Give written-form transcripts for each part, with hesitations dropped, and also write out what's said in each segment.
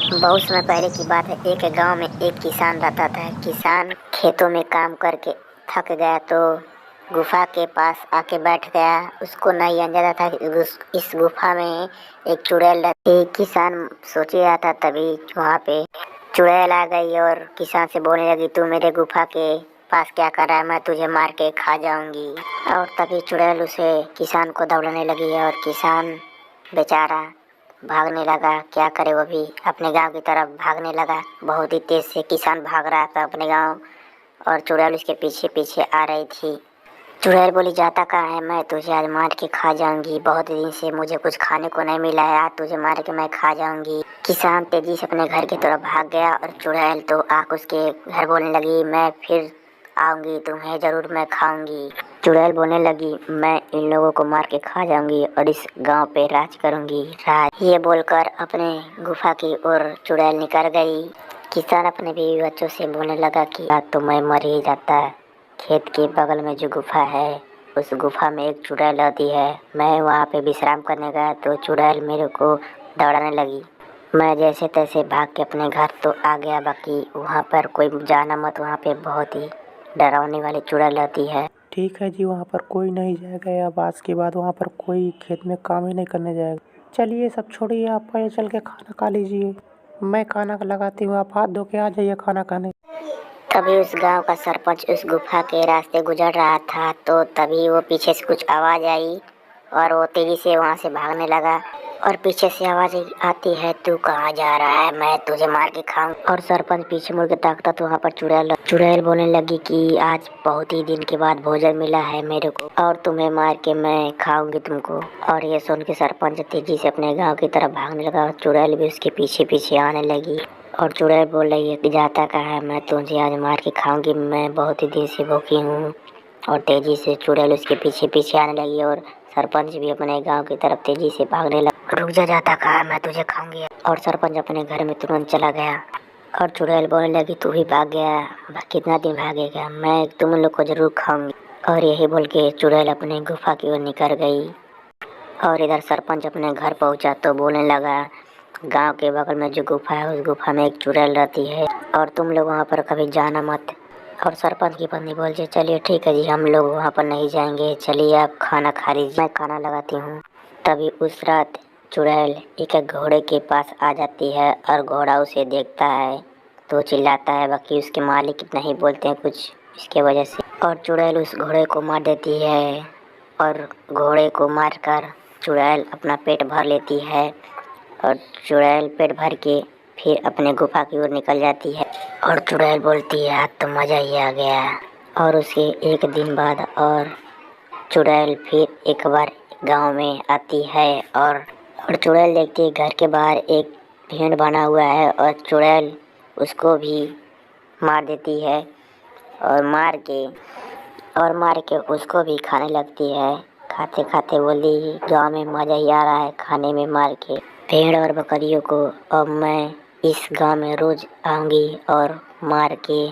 बहुत समय पहले की बात है। एक गांव में एक किसान रहता था। किसान खेतों में काम करके थक गया तो गुफा के पास आके बैठ गया। उसको नहीं अंदाजा था कि इस गुफा में एक चुड़ैल रहती। किसान सोच रहा था, तभी वहाँ पे चुड़ैल आ गई और किसान से बोलने लगी, तू मेरे गुफा के पास क्या कर रहा है, मैं तुझे मार के खा जाऊंगी। और तभी चुड़ैल उसे किसान को दौड़ाने लगी और किसान बेचारा भागने लगा। क्या करे, वो भी अपने गांव की तरफ भागने लगा। बहुत ही तेज से किसान भाग रहा था अपने गांव और चुड़ैल उसके पीछे पीछे आ रही थी। चुड़ैल बोली, जाता कहाँ है, मैं तुझे आज मार के खा जाऊंगी। बहुत दिन से मुझे कुछ खाने को नहीं मिला है, आज तुझे मार के मैं खा जाऊंगी। किसान तेजी से अपने घर की तरफ भाग गया और चुड़ैल तो आके उसके घर बोलने लगी, मैं फिर आऊंगी, तुम्हें जरूर मैं खाऊंगी। चुड़ैल बोलने लगी, मैं इन लोगों को मार के खा जाऊंगी और इस गांव पे राज करूंगी। राज, ये बोलकर अपने गुफा की ओर चुड़ैल निकल गई। किसान अपने बीवी बच्चों से बोलने लगा कि आज तो मैं मर ही जाता। खेत के बगल में जो गुफा है, उस गुफा में एक चुड़ैल रहती है। मैं वहाँ पे विश्राम करने गया तो चुड़ैल मेरे को दौड़ाने लगी। मैं जैसे तैसे भाग के अपने घर तो आ गया। बाकी वहाँ पर कोई जाना मत, वहाँ पे बहुत ही डरावनी वाली चुड़ैल रहती है। ठीक है जी, वहाँ पर कोई नहीं जाएगा। अब आज के बाद वहाँ पर कोई खेत में काम ही नहीं करने जाएगा। चलिए सब छोड़िए, आप पहले चल के खाना खा लीजिए। मैं खाना लगाती हूँ, आप हाथ धो के आ जाइए खाना खाने। तभी उस गांव का सरपंच उस गुफा के रास्ते गुजर रहा था तो तभी वो पीछे से कुछ आवाज़ आई और वो तेजी से वहाँ से भागने लगा। और पीछे से आवाज़ आती है, तू कहाँ जा रहा है, मैं तुझे मार के खाऊं। और सरपंच पीछे मुड़ के ताकता तो वहाँ पर चुड़ैल बोलने लगी कि आज बहुत ही दिन के बाद भोजन मिला है मेरे को और तुम्हें मार के मैं खाऊंगी तुमको। और ये सुन के सरपंच तेजी से अपने गाँव की तरफ भागने लगा और चुड़ैल भी उसके पीछे पीछे आने लगी। और चुड़ैल बोल रही है कि जाता कहाँ है, मैं तुझे आज मार के खाऊंगी, मैं बहुत ही दिन से भूखी हूँ। और तेजी से चुड़ैल उसके पीछे पीछे आने लगी और सरपंच भी अपने गांव की तरफ तेजी से भागने लगा। रुक जा, जाता कहाँ है, मैं तुझे खाऊंगी। और सरपंच अपने घर में तुरंत चला गया और चुड़ैल बोलने लगी, तू भी भाग गया, कितना दिन भागेगा, मैं तुम लोग को जरूर खाऊंगी। और यही बोल के चुड़ैल अपने गुफा की ओर निकल गई। और इधर सरपंच अपने घर पहुंचा तो बोलने लगा, गांव के बगल में जो गुफा है उस गुफा में एक चुड़ैल रहती है और तुम लोग वहां पर कभी जाना मत। और सरपंच की पत्नी बोलती, चलिए ठीक है जी, हम लोग वहां पर नहीं जाएंगे, चलिए आप खाना खा लीजिए, मैं खाना लगाती हूँ। तभी उस रात चुड़ैल एक घोड़े के पास आ जाती है और घोड़ा उसे देखता है तो चिल्लाता है। बाकी उसके मालिक नहीं बोलते हैं कुछ इसके वजह से। और चुड़ैल उस घोड़े को मार देती है और घोड़े को मारकर चुड़ैल अपना पेट भर लेती है। और चुड़ैल पेट भर के फिर अपने गुफा की ओर निकल जाती है। और चुड़ैल बोलती है, आज तो मज़ा ही आ गया। और उसके एक दिन बाद और चुड़ैल फिर एक बार गांव में आती है और चुड़ैल देखती है घर के बाहर एक भेड़ बना हुआ है और चुड़ैल उसको भी मार देती है और मार के उसको भी खाने लगती है। खाते खाते बोली, गाँव में मज़ा ही आ रहा है खाने में मार के भेड़ और बकरियों को। अब मैं इस गांव में रोज आऊंगी और मार के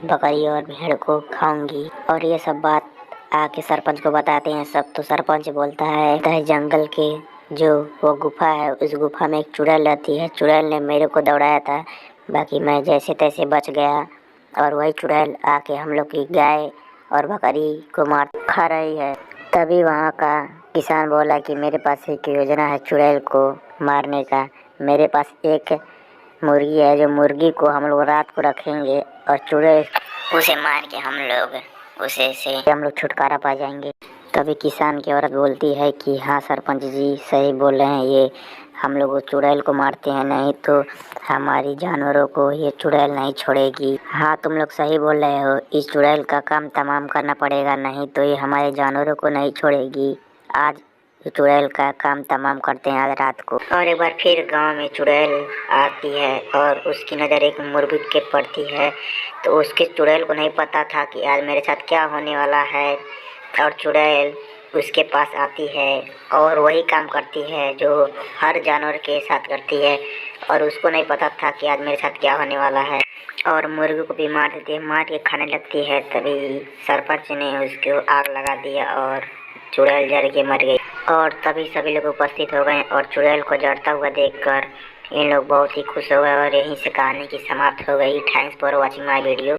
बकरी और भेड़ को खाऊंगी। और ये सब बात आके सरपंच को बताते हैं सब। तो सरपंच बोलता है जंगल के जो वो गुफा है उस गुफा में एक चुड़ैल रहती है, चुड़ैल ने मेरे को दौड़ाया था, बाकी मैं जैसे तैसे बच गया। और वही चुड़ैल आके हम लोग की गाय और बकरी को मार खा रही है। तभी वहाँ का किसान बोला कि मेरे पास एक योजना है चुड़ैल को मारने का। मेरे पास एक मुर्गी है, जो मुर्गी को हम लोग रात को रखेंगे और चुड़ैल उसे मार के हम लोग छुटकारा पा जाएंगे। तभी किसान की औरत बोलती है कि हाँ सरपंच जी सही बोल रहे हैं, ये हम लोग चुड़ैल को मारते हैं नहीं तो हमारी जानवरों को ये चुड़ैल नहीं छोड़ेगी। हाँ तुम लोग सही बोल रहे हो, इस चुड़ैल का काम तमाम करना पड़ेगा, नहीं तो ये हमारे जानवरों को नहीं छोड़ेगी। आज चुड़ैल का काम तमाम करते हैं आज रात को। और एक बार फिर गांव में चुड़ैल आती है और उसकी नज़र एक मुर्गी के पड़ती है तो उसके चुड़ैल को नहीं पता था कि आज मेरे साथ क्या होने वाला है। और चुड़ैल उसके पास आती है और वही काम करती है जो हर जानवर के साथ करती है और उसको नहीं पता था कि आज मेरे साथ क्या होने वाला है। और मुर्गी को भी मार देती है, मार के खाने लगती है। तभी सरपंच ने उसको आग लगा दिया और चुड़ैल जल के मर गई। और तभी सभी लोग उपस्थित हो गए और चुड़ैल को जलता हुआ देखकर इन लोग बहुत ही खुश हो गए और यहीं से कहानी की समाप्त हो गई। Thanks for watching my video.